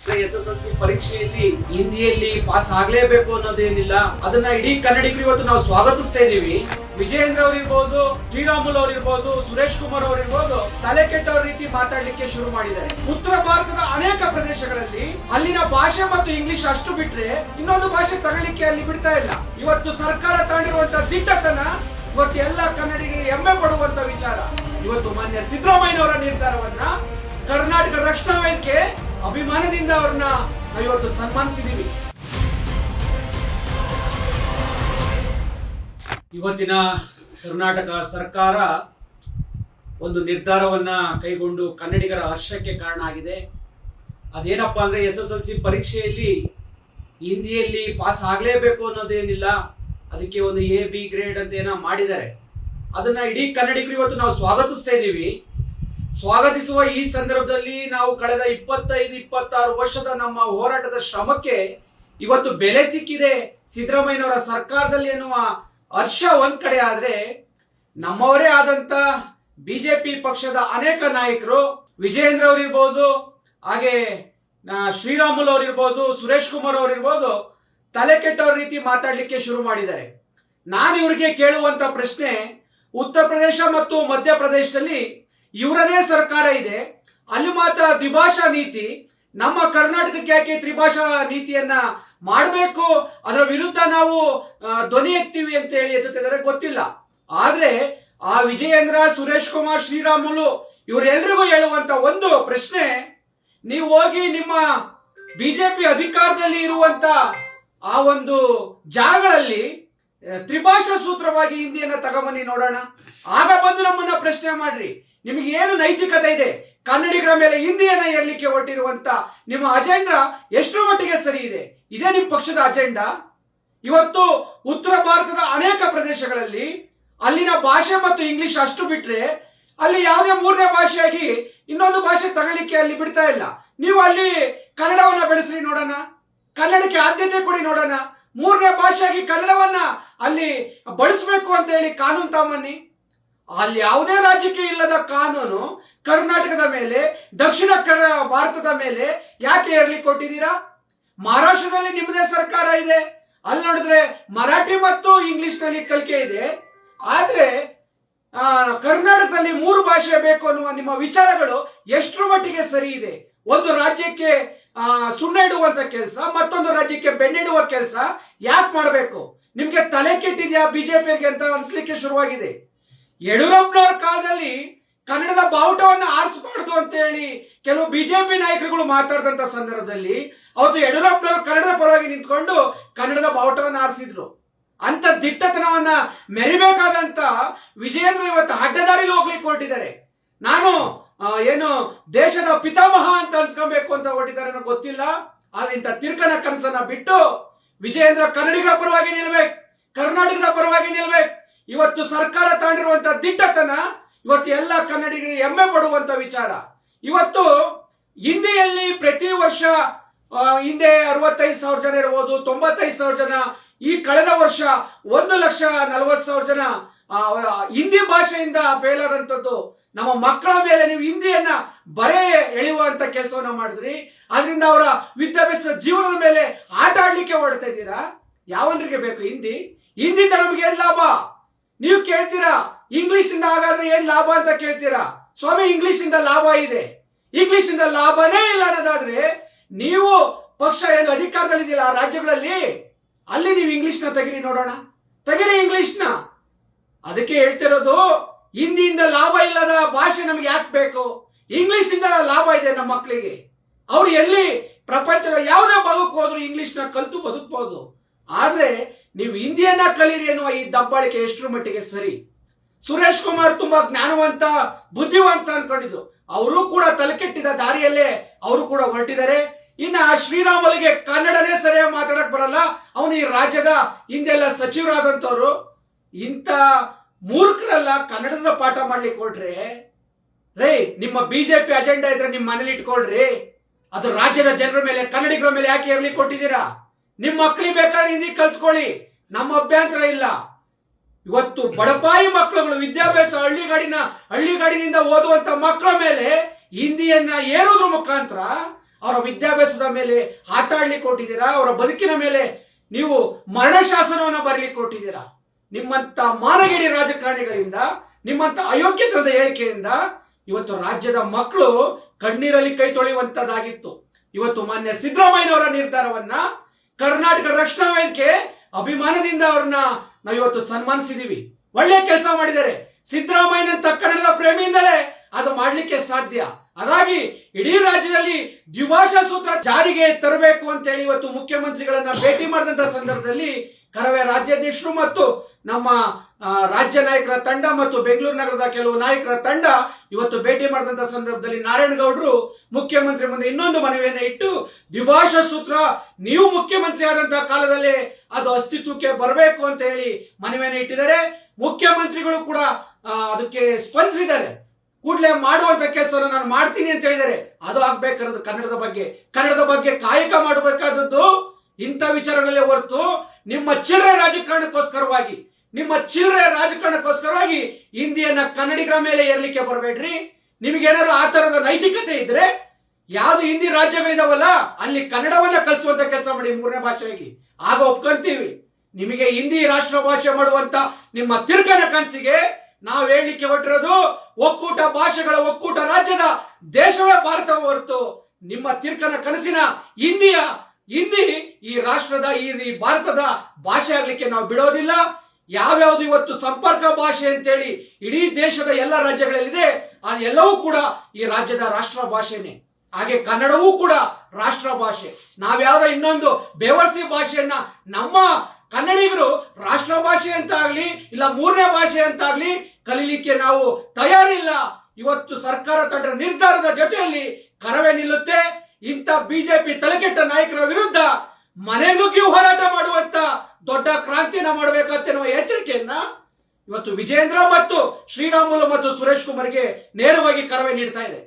SSLC ಪರೀಕ್ಷೆಯಲ್ಲಿ ಹಿಂದಿಯಲ್ಲಿ pass ಆಗ್ಲೇಬೇಕು ಅನ್ನೋದೇನಿಲ್ಲ. ಅದನ್ನ ಇಡೀ ಕನ್ನಡಿಗರು ಇವತ್ತು ನಾವು ಸ್ವಾಗತಿಸ್ತಾ ಇದೀವಿ. ವಿಜಯೇಂದ್ರ ಅವರಿರ್ಬೋದು, ಶ್ರೀರಾಮುಲು ಅವರಿರ್ಬೋದು, ಸುರೇಶ್ ಕುಮಾರ್ ಅವರಿರ್ಬೋದು, ತಲೆ ಕೆಟ್ಟವ್ರ ರೀತಿ ಮಾತಾಡ್ಲಿಕ್ಕೆ ಶುರು ಮಾಡಿದ್ದಾರೆ. ಉತ್ತರ ಭಾರತದ ಅನೇಕ ಪ್ರದೇಶಗಳಲ್ಲಿ ಅಲ್ಲಿನ ಭಾಷೆ ಮತ್ತು ಇಂಗ್ಲಿಷ್ ಅಷ್ಟು ಬಿಟ್ರೆ ಇನ್ನೊಂದು ಭಾಷೆ ತಗೊಳ್ಳಿಕ್ಕೆ ಅಲ್ಲಿ ಬಿಡ್ತಾ ಇಲ್ಲ. ಇವತ್ತು ಸರ್ಕಾರ ತಾಂಡಿರುವಂತ ದಿಟ್ಟತನ ಇವತ್ತು ಎಲ್ಲ ಕನ್ನಡಿಗರಿಗೆ ಹೆಮ್ಮೆ ಪಡುವಂತ ವಿಚಾರ. ಇವತ್ತು ಮಾನ್ಯ ಸಿದ್ದರಾಮಯ್ಯನವರ ನಿರ್ಧಾರವನ್ನ ಕರ್ನಾಟಕ ರಕ್ಷಣಾ ವೇದಿಕೆ ಅಭಿಮಾನದಿಂದ ಅವ್ರನ್ನ ಇವತ್ತು ಸನ್ಮಾನಿಸಿದೀವಿ. ಇವತ್ತಿನ ಕರ್ನಾಟಕ ಸರ್ಕಾರ ಒಂದು ನಿರ್ಧಾರವನ್ನ ಕೈಗೊಂಡು ಕನ್ನಡಿಗರ ಹರ್ಷಕ್ಕೆ ಕಾರಣ ಆಗಿದೆ. ಅದೇನಪ್ಪಾ ಅಂದ್ರೆ SSLC ಪರೀಕ್ಷೆಯಲ್ಲಿ ಹಿಂದಿಯಲ್ಲಿ ಪಾಸ್ ಆಗ್ಲೇಬೇಕು ಅನ್ನೋದೇನಿಲ್ಲ. ಅದಕ್ಕೆ ಒಂದು A-B ಗ್ರೇಡ್ ಅಂತ ಏನೋ ಮಾಡಿದ್ದಾರೆ. ಅದನ್ನ ಇಡೀ ಕನ್ನಡಿಗರು ಇವತ್ತು ನಾವು ಸ್ವಾಗತಿಸ್ತಾ ಇದ್ದೀವಿ. ಸ್ವಾಗತಿಸುವ ಈ ಸಂದರ್ಭದಲ್ಲಿ ನಾವು ಕಳೆದ 25-26 ವರ್ಷದ ನಮ್ಮ ಹೋರಾಟದ ಶ್ರಮಕ್ಕೆ ಇವತ್ತು ಬೆಲೆ ಸಿಕ್ಕಿದೆ ಸಿದ್ದರಾಮಯ್ಯನವರ ಸರ್ಕಾರದಲ್ಲಿ ಎನ್ನುವ ಹರ್ಷ ಒಂದ್ ಕಡೆ ಆದ್ರೆ, ನಮ್ಮವರೇ ಆದಂತ ಬಿಜೆಪಿ ಪಕ್ಷದ ಅನೇಕ ನಾಯಕರು, ವಿಜಯೇಂದ್ರ ಅವರಿರ್ಬೋದು, ಹಾಗೆ ಶ್ರೀರಾಮುಲು ಅವರಿರ್ಬೋದು, ಸುರೇಶ್ ಕುಮಾರ್ ಅವರಿರ್ಬೋದು, ತಲೆ ಕೆಟ್ಟವ್ರ ರೀತಿ ಮಾತಾಡ್ಲಿಕ್ಕೆ ಶುರು ಮಾಡಿದ್ದಾರೆ. ನಾನು ಇವ್ರಿಗೆ ಕೇಳುವಂತ ಪ್ರಶ್ನೆ, ಉತ್ತರ ಪ್ರದೇಶ ಮತ್ತು ಮಧ್ಯಪ್ರದೇಶದಲ್ಲಿ ಇವರದೇ ಸರ್ಕಾರ ಇದೆ, ಅಲ್ಲಿ ಮಾತ್ರ ದ್ವಿಭಾಷಾ ನೀತಿ. ನಮ್ಮ ಕರ್ನಾಟಕಕ್ಕೆ ಯಾಕೆ ತ್ರಿಭಾಷಾ ನೀತಿಯನ್ನ ಮಾಡಬೇಕು, ಅದರ ವಿರುದ್ಧ ನಾವು ಧ್ವನಿ ಎತ್ತೀವಿ ಅಂತ ಹೇಳಿ ಎತ್ತುತ್ತಿದ್ದಾರೆ ಗೊತ್ತಿಲ್ಲ. ಆದ್ರೆ ಆ ವಿಜಯೇಂದ್ರ, ಸುರೇಶ್ ಕುಮಾರ್, ಶ್ರೀರಾಮುಲು ಇವರೆಲ್ಲರಿಗೂ ಹೇಳುವಂತ ಒಂದು ಪ್ರಶ್ನೆ, ನೀವು ಹೋಗಿ ನಿಮ್ಮ ಬಿಜೆಪಿ ಅಧಿಕಾರದಲ್ಲಿ ಇರುವಂತ ಆ ಒಂದು ಜಾಗಗಳಲ್ಲಿ ತ್ರಿಭಾಷಾ ಸೂತ್ರವಾಗಿ ಹಿಂದಿಯನ್ನ ತಗೊಂಬನ್ನಿ ನೋಡೋಣ. ಆಗ ಬಂದು ನಮ್ಮನ್ನ ಪ್ರಶ್ನೆ ಮಾಡ್ರಿ, ನಿಮಗೆ ಏನು ನೈತಿಕತೆ ಇದೆ? ಕನ್ನಡಿಗರ ಮೇಲೆ ಹಿಂದಿಯನ್ನ ಏರ್ಲಿಕ್ಕೆ ಹೊರಟಿರುವಂತ ನಿಮ್ಮ ಅಜೆಂಡಾ ಎಷ್ಟರ ಮಟ್ಟಿಗೆ ಸರಿ ಇದೆ? ಇದೇ ನಿಮ್ಮ ಪಕ್ಷದ ಅಜೆಂಡಾ? ಇವತ್ತು ಉತ್ತರ ಭಾರತದ ಅನೇಕ ಪ್ರದೇಶಗಳಲ್ಲಿ ಅಲ್ಲಿನ ಭಾಷೆ ಮತ್ತು ಇಂಗ್ಲಿಷ್ ಅಷ್ಟು ಬಿಟ್ರೆ ಅಲ್ಲಿ ಯಾವುದೇ ಮೂರನೇ ಭಾಷೆಯಾಗಿ ಇನ್ನೊಂದು ಭಾಷೆ ತಗೊಳ್ಳಿಕ್ಕೆ ಅಲ್ಲಿ ಬಿಡ್ತಾ ಇಲ್ಲ. ನೀವು ಅಲ್ಲಿ ಕನ್ನಡವನ್ನ ಬೆಳೆಸ್ರಿ ನೋಡೋಣ, ಕನ್ನಡಕ್ಕೆ ಆದ್ಯತೆ ಕೊಡಿ ನೋಡೋಣ, ಮೂರನೇ ಭಾಷೆಯಾಗಿ ಕನ್ನಡವನ್ನ ಅಲ್ಲಿ ಬಳಸಬೇಕು ಅಂತ ಹೇಳಿ ಕಾನೂನು ತಮ್ಮನ್ನಿ. ಅಲ್ಲಿ ಯಾವುದೇ ರಾಜ್ಯಕ್ಕೆ ಇಲ್ಲದ ಕಾನೂನು ಕರ್ನಾಟಕದ ಮೇಲೆ, ದಕ್ಷಿಣ ಭಾರತದ ಮೇಲೆ ಯಾಕೆ ಏರ್ಲಿಕ್ಕೆ ಕೊಟ್ಟಿದ್ದೀರಾ? ಮಹಾರಾಷ್ಟ್ರದಲ್ಲಿ ನಿಮ್ಮದೇ ಸರ್ಕಾರ ಇದೆ, ಅಲ್ಲಿ ನೋಡಿದ್ರೆ ಮರಾಠಿ ಮತ್ತು ಇಂಗ್ಲಿಷ್ ನಲ್ಲಿ ಕಲಿಕೆ ಇದೆ. ಆದ್ರೆ ಕರ್ನಾಟಕದಲ್ಲಿ 3 ಭಾಷೆ ಬೇಕು ಅನ್ನುವ ನಿಮ್ಮ ವಿಚಾರಗಳು ಎಷ್ಟರ ಮಟ್ಟಿಗೆ ಸರಿ ಇದೆ? ಒಂದು ರಾಜ್ಯಕ್ಕೆ ಸುಣ್ಣ ಇಡುವಂತ ಕೆಲಸ, ಮತ್ತೊಂದು ರಾಜ್ಯಕ್ಕೆ ಬೆನ್ನಿಡುವ ಕೆಲಸ ಯಾಕೆ ಮಾಡಬೇಕು? ನಿಮ್ಗೆ ತಲೆ ಕೆಟ್ಟಿದ್ಯಾ ಬಿಜೆಪಿಗೆ ಅಂತ ಅನ್ಸ್ಲಿಕ್ಕೆ ಶುರುವಾಗಿದೆ. ಯಡಿಯೂರಪ್ಪನವರ ಕಾಲದಲ್ಲಿ ಕನ್ನಡದ ಬಾವುಟವನ್ನು ಆರಿಸಬಾರ್ದು ಅಂತ ಹೇಳಿ ಕೆಲವು ಬಿಜೆಪಿ ನಾಯಕರುಗಳು ಮಾತಾಡಿದಂತ ಸಂದರ್ಭದಲ್ಲಿ ಅವತ್ತು ಯಡಿಯೂರಪ್ಪನವರು ಕನ್ನಡದ ಪರವಾಗಿ ನಿಂತ್ಕೊಂಡು ಕನ್ನಡದ ಬಾವುಟವನ್ನು ಆರಿಸಿದ್ರು. ಅಂತ ದಿಟ್ಟತನವನ್ನ ಮೆರಿಬೇಕಾದಂತ ವಿಜಯೇಂದ್ರ ಇವತ್ತು ಅಡ್ಡದಾರಿಲಿ ಹೋಗ್ಲಿಕ್ಕೆ ಹೊರಟಿದ್ದಾರೆ. ನಾನು ಏನು ದೇಶದ ಪಿತಾಮಹ ಅಂತ ಅನ್ಸ್ಕೊಬೇಕು ಅಂತ ಹೊರಟಿದ್ದಾರೆ ಅನ್ನೋ ಗೊತ್ತಿಲ್ಲ. ಆದ್ರೆ ಇಂಥ ತಿರ್ಕನ ಕನಸನ್ನ ಬಿಟ್ಟು ವಿಜಯೇಂದ್ರ ಕನ್ನಡಿಗರ ಪರವಾಗಿ ನಿಲ್ಬೇಕು, ಕರ್ನಾಟಕದ ಪರವಾಗಿ ನಿಲ್ಬೇಕು. ಇವತ್ತು ಸರ್ಕಾರ ತಾಂಡಿರುವಂತ ದಿಟ್ಟತನ ಇವತ್ತು ಎಲ್ಲ ಕನ್ನಡಿಗರಿಗೆ ಹೆಮ್ಮೆ ಪಡುವಂತ ವಿಚಾರ. ಇವತ್ತು ಹಿಂದಿಯಲ್ಲಿ ಪ್ರತಿ ವರ್ಷ ಹಿಂದೆ 65,000 ಜನ ಇರಬಹುದು, 95,000 ಜನ, ಈ ಕಳೆದ ವರ್ಷ 1,40,000 ಜನ ಹಿಂದಿ ಭಾಷೆಯಿಂದ ಫೇಲ್ ಆದಂತದ್ದು. ನಮ್ಮ ಮಕ್ಕಳ ಮೇಲೆ ನೀವು ಹಿಂದಿಯನ್ನ ಬರೇ ಎಳೆಯುವಂತ ಕೆಲಸವನ್ನ ಮಾಡಿದ್ರಿ. ಅದರಿಂದ ಅವರ ವಿದ್ಯಾಭ್ಯಾಸದ ಜೀವನದ ಮೇಲೆ ಆಟ ಆಡ್ಲಿಕ್ಕೆ ಹೊರಡ್ತಾ ಇದ್ದೀರಾ. ಯಾವನ್ರಿಗೆ ಬೇಕು ಹಿಂದಿ? ಹಿಂದಿಯಿಂದ ನಮ್ಗೆ ಏನ್ ಲಾಭ? ನೀವು ಕೇಳ್ತೀರಾ ಇಂಗ್ಲಿಷ್ ಇಂದ ಹಾಗಾದ್ರೆ ಏನ್ ಲಾಭ ಅಂತ ಕೇಳ್ತೀರಾ. ಸ್ವಾಮಿ, ಇಂಗ್ಲಿಷ್ ಇಂದ ಲಾಭ ಇದೆ. ಇಂಗ್ಲಿಷ್ ಇಂದ ಲಾಭನೇ ಇಲ್ಲ ಅನ್ನೋದಾದ್ರೆ ನೀವು ಪಕ್ಷ ಏನು ಅಧಿಕಾರದಲ್ಲಿ ಇದೆಯಲ್ಲ ಆ ರಾಜ್ಯಗಳಲ್ಲಿ, ಅಲ್ಲಿ ನೀವು ಇಂಗ್ಲಿಷ್ ನ ತೆಗಿರಿ ನೋಡೋಣ, ತೆಗಿರಿ ಇಂಗ್ಲಿಷ್ ನ. ಅದಕ್ಕೆ ಹೇಳ್ತಿರೋದು, ಹಿಂದಿಯಿಂದ ಲಾಭ ಇಲ್ಲದ ಭಾಷೆ ನಮ್ಗೆ ಯಾಕೆ ಬೇಕು? ಇಂಗ್ಲಿಷ್ ಇಂದ ಲಾಭ ಇದೆ ನಮ್ಮ ಮಕ್ಕಳಿಗೆ. ಅವ್ರು ಎಲ್ಲಿ ಪ್ರಪಂಚದ ಯಾವುದೇ ಭಾಗಕ್ಕೆ ಹೋದ್ರು ಇಂಗ್ಲಿಷ್ ನ ಕಲ್ತು ಬದುಕಬಹುದು. ಆದ್ರೆ ನೀವು ಹಿಂದಿಯನ್ನ ಕಲೀರಿ ಎನ್ನುವ ಈ ದಬ್ಬಾಳಿಕೆ ಎಷ್ಟರ ಮಟ್ಟಿಗೆ ಸರಿ? ಸುರೇಶ್ ಕುಮಾರ್ ತುಂಬಾ ಜ್ಞಾನವಂತ, ಬುದ್ಧಿವಂತ ಅನ್ಕೊಂಡಿದ್ದು, ಅವರು ಕೂಡ ತಲೆಕೆಟ್ಟಿದ ದಾರಿಯಲ್ಲೇ ಅವರು ಕೂಡ ಹೊರಟಿದ್ದಾರೆ. ಇನ್ನ ಶ್ರೀರಾಮುಲಿಗೆ ಕನ್ನಡನೇ ಸರಿಯಾಗಿ ಮಾತಾಡಕ್ ಬರಲ್ಲ, ಅವನು ಈ ರಾಜ್ಯದ ಹಿಂದೆಲ್ಲ ಸಚಿವರಾದಂತವ್ರು. ಇಂಥ ಮೂರ್ಖರೆಲ್ಲ ಕನ್ನಡದ ಪಾಠ ಮಾಡ್ಲಿಕ್ಕೆ ಹೊರಟ್ರೆ ರೇ, ನಿಮ್ಮ ಬಿಜೆಪಿ ಅಜೆಂಡಾ ಇದ್ರೆ ನಿಮ್ಮ ಮನೇಲಿ ಇಟ್ಕೊಳ್ರಿ. ಅದು ರಾಜ್ಯದ ಜನರ ಮೇಲೆ, ಕನ್ನಡಿಗರ ಮೇಲೆ ಯಾಕೆ ಇರ್ಲಿಕ್ಕೆ ಕೊಟ್ಟಿದ್ದೀರಾ? ನಿಮ್ಮ ಮಕ್ಕಳಿಗೆ ಬೇಕಾದ್ರೆ ಹಿಂದಿ ಕಲ್ಸ್ಕೊಳ್ಳಿ, ನಮ್ಮ ಅಭ್ಯಂತರ ಇಲ್ಲ. ಇವತ್ತು ಬಡಪಾಯಿ ಮಕ್ಕಳುಗಳು ವಿದ್ಯಾಭ್ಯಾಸ ಹಳ್ಳಿಗಾಡಿನಿಂದ ಓದುವಂತ ಮಕ್ಕಳ ಮೇಲೆ ಹಿಂದಿಯನ್ನ ಏರೋದ್ರ ಮುಖಾಂತರ ಅವರ ವಿದ್ಯಾಭ್ಯಾಸದ ಮೇಲೆ ಆಟ ಆಡ್ಲಿಕ್ಕೆ ಕೊಟ್ಟಿದ್ದೀರಾ, ಅವರ ಬದುಕಿನ ಮೇಲೆ ನೀವು ಮರಣ ಶಾಸನವನ್ನು ಬರಲಿಕ್ಕೆ ಕೊಟ್ಟಿದ್ದೀರಾ. ನಿಮ್ಮಂತ ಮಾನಗೇಡಿ ರಾಜಕಾರಣಿಗಳಿಂದ, ನಿಮ್ಮಂತ ಅಯೋಗ್ಯತನದ ಹೇಳಿಕೆಯಿಂದ ಇವತ್ತು ರಾಜ್ಯದ ಮಕ್ಕಳು ಕಣ್ಣೀರಲ್ಲಿ ಕೈ ತೊಳೆಯುವಂತದ್ದಾಗಿತ್ತು. ಇವತ್ತು ಮಾನ್ಯ ಸಿದ್ದರಾಮಯ್ಯನವರ ನಿರ್ಧಾರವನ್ನ ಕರ್ನಾಟಕ ರಕ್ಷಣಾ ವೇದಿಕೆ ಅಭಿಮಾನದಿಂದ ಅವ್ರನ್ನ ನಾವಿವತ್ತು ಸನ್ಮಾನಿಸಿದೀವಿ. ಒಳ್ಳೆ ಕೆಲಸ ಮಾಡಿದ್ದಾರೆ. ಸಿದ್ದರಾಮಯ್ಯನಂತ ಕನ್ನಡದ ಪ್ರೇಮಿಯಿಂದಲೇ ಅದು ಮಾಡ್ಲಿಕ್ಕೆ ಸಾಧ್ಯ. ಹಾಗಾಗಿ ಇಡೀ ರಾಜ್ಯದಲ್ಲಿ ದ್ವಿಭಾಷಾ ಸೂತ್ರ ಜಾರಿಗೆ ತರಬೇಕು ಅಂತ ಹೇಳಿ ಇವತ್ತು ಮುಖ್ಯಮಂತ್ರಿಗಳನ್ನ ಭೇಟಿ ಮಾಡಿದಂತ ಸಂದರ್ಭದಲ್ಲಿ ಕರವೇ ರಾಜ್ಯಾಧ್ಯಕ್ಷರು ಮತ್ತು ನಮ್ಮ ರಾಜ್ಯ ನಾಯಕರ ತಂಡ ಮತ್ತು ಬೆಂಗಳೂರು ನಗರದ ಕೆಲವು ನಾಯಕರ ತಂಡ ಇವತ್ತು ಭೇಟಿ ಮಾಡಿದಂತ ಸಂದರ್ಭದಲ್ಲಿ ನಾರಾಯಣಗೌಡರು ಮುಖ್ಯಮಂತ್ರಿ ಮುಂದೆ ಇನ್ನೊಂದು ಮನವಿಯನ್ನು ಇಟ್ಟು ದ್ವಿಭಾಷಾ ಸೂತ್ರ ನೀವು ಮುಖ್ಯಮಂತ್ರಿ ಆದಂತಹ ಕಾಲದಲ್ಲಿ ಅದು ಅಸ್ತಿತ್ವಕ್ಕೆ ಬರಬೇಕು ಅಂತ ಹೇಳಿ ಮನವಿಯನ್ನು ಇಟ್ಟಿದ್ದಾರೆ. ಮುಖ್ಯಮಂತ್ರಿಗಳು ಕೂಡ ಅದಕ್ಕೆ ಸ್ಪಂದಿಸಿದ್ದಾರೆ. ಕೂಡಲೇ ಮಾಡುವಂತ ಕೆಲಸವನ್ನು ನಾನು ಮಾಡ್ತೀನಿ ಅಂತ ಹೇಳಿದರೆ ಅದು ಆಗ್ಬೇಕಾದ ಕನ್ನಡದ ಬಗ್ಗೆ ಕಾಯಕ ಮಾಡಬೇಕಾದದ್ದು ಇಂಥ ವಿಚಾರಗಳಲ್ಲೇ ಹೊರತು ನಿಮ್ಮ ಚಿಲ್ಲರೆ ರಾಜಕಾರಣಕ್ಕೋಸ್ಕರವಾಗಿ ಹಿಂದಿಯನ್ನ ಕನ್ನಡಿಗರ ಮೇಲೆ ಏರ್ಲಿಕ್ಕೆ ಬರಬೇಡ್ರಿ. ನಿಮಗೇನಾದ್ರು ಆ ತರದ ನೈತಿಕತೆ ಇದ್ರೆ ಯಾವ್ದು ಹಿಂದಿ ರಾಜ್ಯಗಳಿದಾವಲ್ಲ ಅಲ್ಲಿ ಕನ್ನಡವನ್ನ ಕಲಿಸುವಂತ ಕೆಲಸ ಮಾಡಿ 3ನೇ ಭಾಷೆಯಾಗಿ, ಆಗ ಒಪ್ಕೊಂತೀವಿ. ನಿಮಗೆ ಹಿಂದಿ ರಾಷ್ಟ್ರ ಭಾಷೆ ಮಾಡುವಂತ ನಿಮ್ಮ ತಿರುಕನ ಕನಸಿಗೆ ನಾವು ಹೇಳಲಿಕ್ಕೆ ಹೊರಟಿರೋದು ಒಕ್ಕೂಟ ಭಾಷೆಗಳ ಒಕ್ಕೂಟ ರಾಜ್ಯದ ದೇಶವೇ ಭಾರತ ಹೊರತು ನಿಮ್ಮ ತಿರುಕನ ಕನಸಿನ ಹಿಂದಿ ಈ ರಾಷ್ಟ್ರದ ಈ ಭಾರತದ ಭಾಷೆ ಆಗ್ಲಿಕ್ಕೆ ನಾವು ಬಿಡೋದಿಲ್ಲ. ಯಾವ್ಯಾವ್ದು ಇವತ್ತು ಸಂಪರ್ಕ ಭಾಷೆ ಅಂತೇಳಿ ಇಡೀ ದೇಶದ ಎಲ್ಲ ರಾಜ್ಯಗಳಲ್ಲಿದೆ ಅದೆಲ್ಲವೂ ಕೂಡ ಈ ರಾಜ್ಯದ ರಾಷ್ಟ್ರ ಭಾಷೆನೆ. ಹಾಗೆ ಕನ್ನಡವೂ ಕೂಡ ರಾಷ್ಟ್ರ ಭಾಷೆ. ನಾವ್ಯಾವ್ದೋ ಇನ್ನೊಂದು ಬೇವರ್ಸಿ ಭಾಷೆಯನ್ನ ನಮ್ಮ ಕನ್ನಡಿಗರು ರಾಷ್ಟ್ರ ಭಾಷೆ ಅಂತ ಆಗ್ಲಿ ಇಲ್ಲ 3ನೇ ಭಾಷೆ ಅಂತ ಆಗ್ಲಿ ಕಲೀಲಿಕ್ಕೆ ನಾವು ತಯಾರಿಲ್ಲ. ಇವತ್ತು ಸರ್ಕಾರ ತಂಡ ನಿರ್ಧಾರದ ಜೊತೆಯಲ್ಲಿ ಕರವೇ ನಿಲ್ಲುತ್ತೆ. ಇಂಥ ಬಿಜೆಪಿ ತಲೆಕೆಟ್ಟ ನಾಯಕರ ವಿರುದ್ಧ ಮನೆ ನುಗ್ಗಿ ಹೋರಾಟ ಮಾಡುವಂತ ದೊಡ್ಡ ಕ್ರಾಂತಿಯನ್ನ ಮಾಡಬೇಕಂತ ನಾವು ಎಚ್ಚರಿಕೆಯನ್ನ ಇವತ್ತು ವಿಜೇಂದ್ರ ಮತ್ತು ಶ್ರೀರಾಮುಲು ಮತ್ತು ಸುರೇಶ್ ಕುಮಾರ್ಗೆ ನೇರವಾಗಿ ಕರವೇ ನೀಡ್ತಾ ಇದೆ.